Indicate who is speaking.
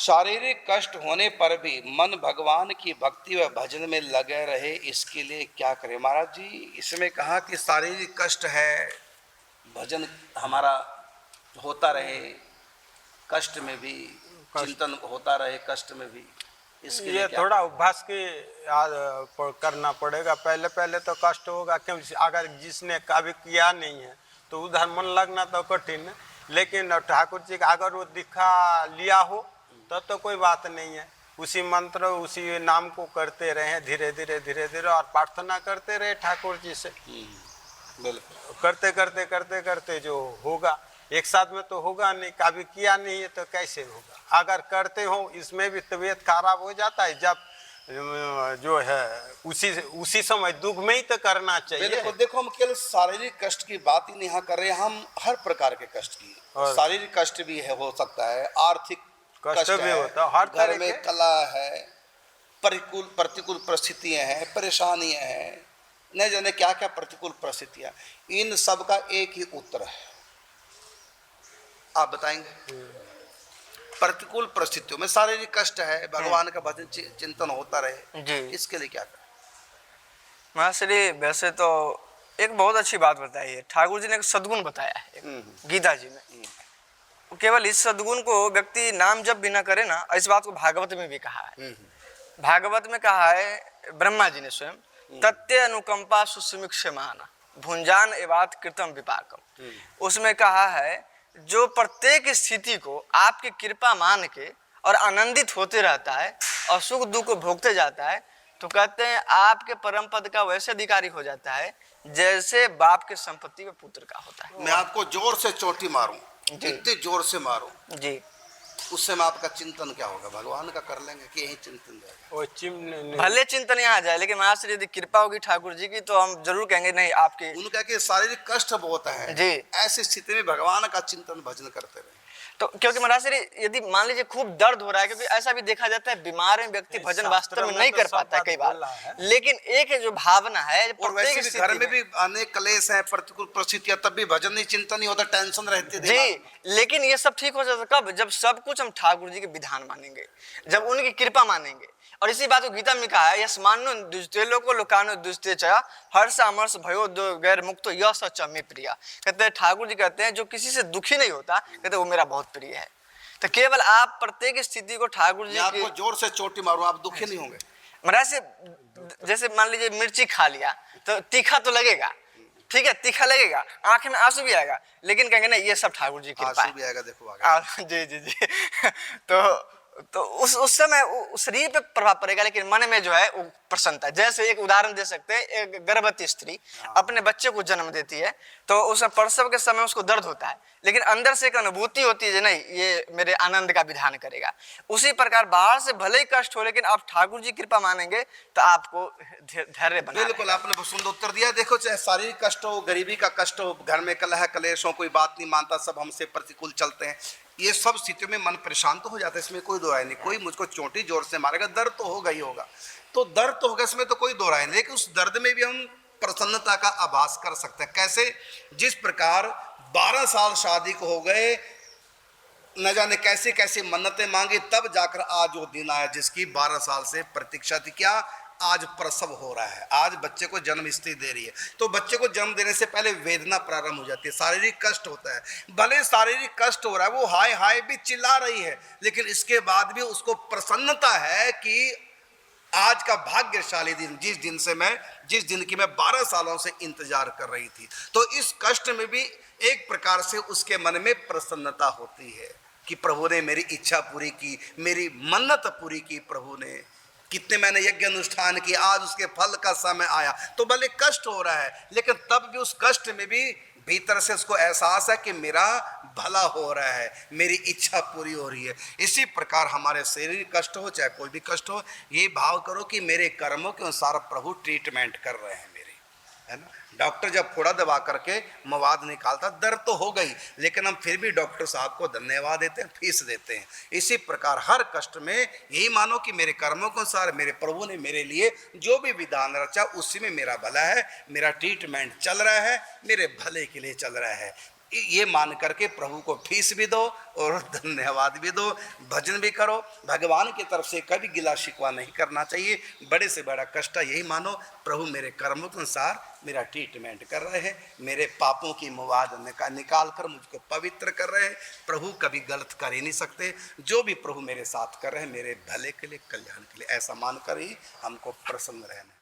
Speaker 1: शारीरिक कष्ट होने पर भी मन भगवान की भक्ति व भजन में लगे रहे, इसके लिए क्या करें महाराज जी? इसमें कहा कि शारीरिक कष्ट है, भजन हमारा होता रहे, कष्ट में भी चिंतन होता रहे, कष्ट में भी, इसके लिए
Speaker 2: ये थोड़ा अभ्यास की करना पड़ेगा। पहले पहले तो कष्ट होगा, क्योंकि अगर जिसने कभी किया नहीं है तो उधर मन लगना तो कठिन है। लेकिन ठाकुर जी का अगर वो दिखा लिया हो तो कोई बात नहीं है। उसी मंत्र उसी नाम को करते रहे धीरे धीरे धीरे धीरे, और प्रार्थना करते रहे ठाकुर जी से।
Speaker 1: बिल्कुल
Speaker 2: करते करते करते करते जो होगा, एक साथ में तो होगा नहीं, कभी किया नहीं है तो कैसे होगा। अगर करते हो, इसमें भी तबीयत खराब हो जाता है, जब जो है उसी समय दुख में ही तो करना चाहिए।
Speaker 1: देखो हम केवल शारीरिक कष्ट की बात ही नहीं कर रहे, हम हर प्रकार के कष्ट की, शारीरिक कष्ट भी है, हो सकता है आर्थिक
Speaker 2: कष्ट भी होता है, हर
Speaker 1: घर में कला है, प्रतिकूल परिस्थितियां हैं, परेशानियां हैं, न जाने क्या क्या प्रतिकूल परिस्थितियां, इन सब का एक ही उत्तर है, आप बताएंगे? प्रतिकूल परिस्थितियों में शारीरिक कष्ट है, भगवान का भजन चिंतन होता रहे जी, इसके लिए क्या करें?
Speaker 3: महाश्री वैसे तो एक बहुत अच्छी बात बताई है, ठाकुर जी ने एक सद्गुण बताया है गीता जी में। केवल इस सद्गुण को व्यक्ति नाम जब भी ना करे ना, इस बात को भागवत में भी कहा है। भागवत में कहा है ब्रह्मा जी ने स्वयं, तत्य अनुकंपा सुसमीक्षमाना भुंजान एवात कृतम विपाकम। उसमें कहा है जो प्रत्येक स्थिति को आपकी कृपा मान के और आनंदित होते रहता है और सुख दुख को भोगते जाता है, तो कहते हैं आपके परम पद का वैसे अधिकारी हो जाता है जैसे बाप के संपत्ति में पुत्र का होता है।
Speaker 1: मैं आपको जोर से चोटी मारूं, इतने जोर से मारूं
Speaker 3: जी,
Speaker 1: उस समय आपका चिंतन क्या होगा? भगवान का कर लेंगे कि यही चिंतन जाएगा?
Speaker 3: भले चिंतन यहाँ जाए, लेकिन महाराज यदि कृपा होगी ठाकुर जी की तो हम जरूर कहेंगे नहीं आपके।
Speaker 1: उनका कि शारीरिक कष्ट बहुत है जी, ऐसी स्थिति में भगवान का चिंतन भजन करते रहे।
Speaker 3: तो क्योंकि महाराज यदि मान लीजिए खूब दर्द हो रहा है, क्योंकि ऐसा भी देखा जाता है बीमार में व्यक्ति भजन वास्तव में नहीं कर पाता है कई बार, लेकिन एक जो भावना है,
Speaker 1: और वैसे भी घर में भी अनेक क्लेश है, प्रतिकूल परिस्थितियां, तब भी भजन नहीं चिंतन नहीं होता, टेंशन रहती है
Speaker 3: जी। लेकिन ये सब ठीक हो जाता कब? जब सब कुछ हम ठाकुर जी के विधान मानेंगे, जब उनकी कृपा मानेंगे। और इसी बात को गीता में कहा है, यस्मान्नो दुष्टे लोको लोकानो दुष्टे च हर्ष अमर्ष भयो दो गैर मुक्तो यह सच में प्रिया। कहते हैं ठाकुर जी कहते हैं जो किसी से दुखी नहीं होता, कहते वो मेरा बहुत प्रिय है। तो केवल आप प्रत्येक स्थिति को ठाकुर जी
Speaker 1: आपको जोर से चोटी मारूं, आप दुखी नहीं होंगे।
Speaker 3: महाराज से जैसे मान लीजिए मिर्ची खा लिया तो तीखा तो लगेगा, ठीक है, तीखा लगेगा, आंख में आंसू भी आएगा, लेकिन कहेंगे नहीं ये सब ठाकुर जी की कृपा है।
Speaker 1: भी आएगा, देखो आगे।
Speaker 3: जी जी जी तो उस समय शरीर पे प्रभाव पड़ेगा, लेकिन मन में जो है वो प्रसन्नता। जैसे एक उदाहरण दे सकते हैं, एक गर्भवती स्त्री अपने बच्चे को जन्म देती है तो उस प्रसव के समय उसको दर्द होता है, लेकिन अंदर से एक अनुभूति होती है नहीं ये मेरे आनंद का विधान करेगा। उसी प्रकार बाहर से भले ही कष्ट हो, लेकिन आप ठाकुर जी कृपा मानेंगे तो आपको धैर्य बना।
Speaker 1: बिल्कुल, आपने बहुत सुंदर उत्तर दिया। देखो चाहे शारीरिक कष्ट हो, गरीबी का कष्ट हो, घर में कलह कलेश हो, कोई बात नहीं मानता, सब हमसे प्रतिकूल चलते हैं, ये सब स्थितियों में मन परेशान तो हो जाता है, इसमें कोई दो राय नहीं। कोई मुझको चोटी जोर से मारेगा, दर्द तो होगा ही होगा, तो दर्द तो होगा, इसमें तो कोई दो राय नहीं। लेकिन उस दर्द में भी हम प्रसन्नता का आभास कर सकते हैं। कैसे? जिस प्रकार 12 साल शादी को हो गए, न जाने कैसे कैसे मन्नतें मांगी, तब जाकर आज वो दिन आया जिसकी 12 साल से प्रतीक्षा थी। क्या? आज प्रसव हो रहा है, आज बच्चे को जन्म स्त्री दे रही है। तो बच्चे को जन्म देने से पहले वेदना प्रारंभ हो जाती है, शारीरिक कष्ट होता है। भले शारीरिक कष्ट हो रहा है, वो हाय हाय भी चिल्ला रही है, लेकिन इसके बाद भी उसको प्रसन्नता है कि आज का भाग्यशाली दिन, जिस दिन की मैं 12 सालों से इंतजार कर रही थी। तो इस कष्ट में भी एक प्रकार से उसके मन में प्रसन्नता होती है कि प्रभु ने मेरी इच्छा पूरी की, मेरी मन्नत पूरी की प्रभु ने। कितने मैंने यज्ञ अनुष्ठान किए, आज उसके फल का समय आया। तो भले कष्ट हो रहा है, लेकिन तब भी उस कष्ट में भी भीतर से उसको एहसास है कि मेरा भला हो रहा है, मेरी इच्छा पूरी हो रही है। इसी प्रकार हमारे शारीरिक कष्ट हो चाहे कोई भी कष्ट हो, ये भाव करो कि मेरे कर्मों के अनुसार प्रभु ट्रीटमेंट कर रहे हैं मेरी, है ना। डॉक्टर जब फोड़ा दबा करके मवाद निकालता, दर्द तो हो गई, लेकिन हम फिर भी डॉक्टर साहब को धन्यवाद देते हैं, फीस देते हैं। इसी प्रकार हर कष्ट में यही मानो कि मेरे कर्मों के अनुसार मेरे प्रभु ने मेरे लिए जो भी विधान रचा उसी में मेरा भला है, मेरा ट्रीटमेंट चल रहा है, मेरे भले के लिए चल रहा है। ये मान करके प्रभु को फीस भी दो और धन्यवाद भी दो, भजन भी करो। भगवान की तरफ से कभी गिला शिकवा नहीं करना चाहिए। बड़े से बड़ा कष्ट यही मानो, प्रभु मेरे कर्मों के अनुसार मेरा ट्रीटमेंट कर रहे हैं, मेरे पापों की मुवाद निकाल कर मुझको पवित्र कर रहे हैं। प्रभु कभी गलत कर ही नहीं सकते। जो भी प्रभु मेरे साथ कर रहे हैं मेरे भले के लिए, कल्याण के लिए, ऐसा मानकर ही हमको प्रसन्न रहना।